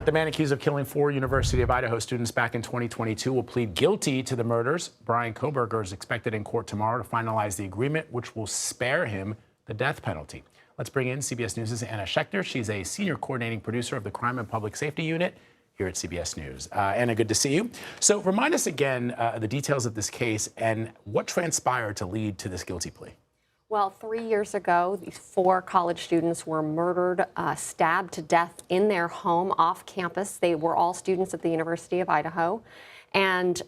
The man accused of killing 4 University of Idaho students back in 2022 will plead guilty to the murders. Bryan Kohberger is expected in court tomorrow to finalize the agreement, which will spare him the death penalty. Let's bring in CBS News' Anna Schecter. She's a senior coordinating producer of the Crime and Public Safety Unit here at CBS News. Anna, good to see you. So remind us again the details of this case and what transpired to lead to this guilty plea. Well, 3 years ago, these 4 college students were murdered, stabbed to death in their home off campus. They were all students at the University of Idaho. And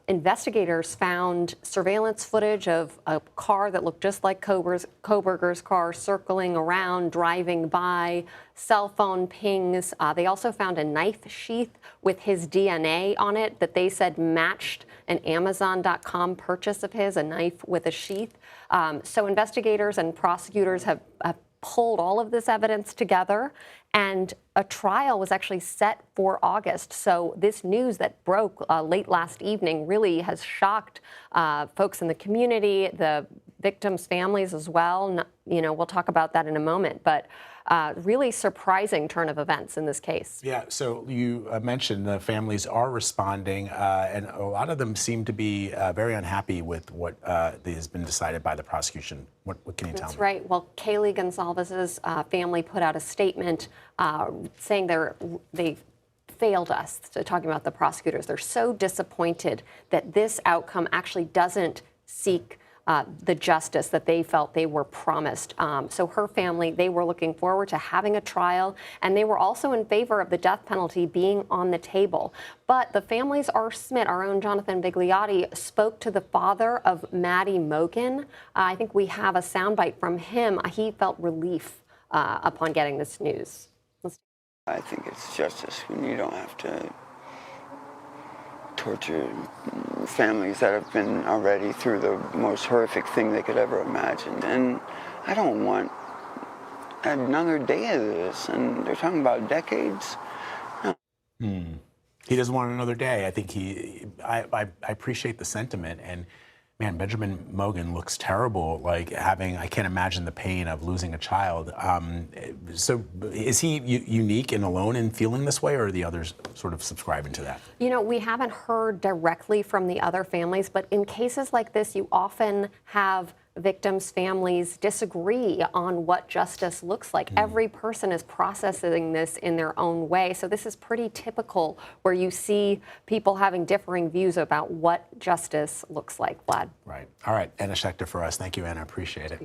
investigators found surveillance footage of a car that looked just like Kohberger's car circling around, driving by, cell phone pings. They also found a knife sheath with his DNA on it that they said matched an Amazon.com purchase of his, a knife with a sheath. So investigators and prosecutors have pulled all of this evidence together, and a trial was actually set for August. So this news that broke late last evening really has shocked folks in the community, the victims' families as well. You know, we'll talk about that in a moment, but really surprising turn of events in this case. Yeah, so you mentioned the families are responding, and a lot of them seem to be very unhappy with what has been decided by the prosecution. What can you tell me? That's right. Well, Kaylee Goncalves' family put out a statement saying they failed us, talking about the prosecutors. They're so disappointed that this outcome actually doesn't seek the justice that they felt they were promised. So her family, they were looking forward to having a trial, and they were also in favor of the death penalty being on the table. But the families, our own Jonathan Vigliotti, spoke to the father of Maddie Mogen. I think we have a soundbite from him. He felt relief upon getting this news. I think it's justice when you don't have to torture families that have been already through the most horrific thing they could ever imagine. And I don't want another day of this. And they're talking about decades. No. He doesn't want another day. I think I appreciate the sentiment. And man, Benjamin Mogen looks terrible, like I can't imagine the pain of losing a child. So is he unique and alone in feeling this way, or are the others sort of subscribing to that? You know, we haven't heard directly from the other families, but in cases like this, you often have victims' families disagree on what justice looks like. Every person is processing this in their own way. So this is pretty typical where you see people having differing views about what justice looks like, Vlad. Right. All right. Anna Schecter for us. Thank you, Anna. Appreciate it.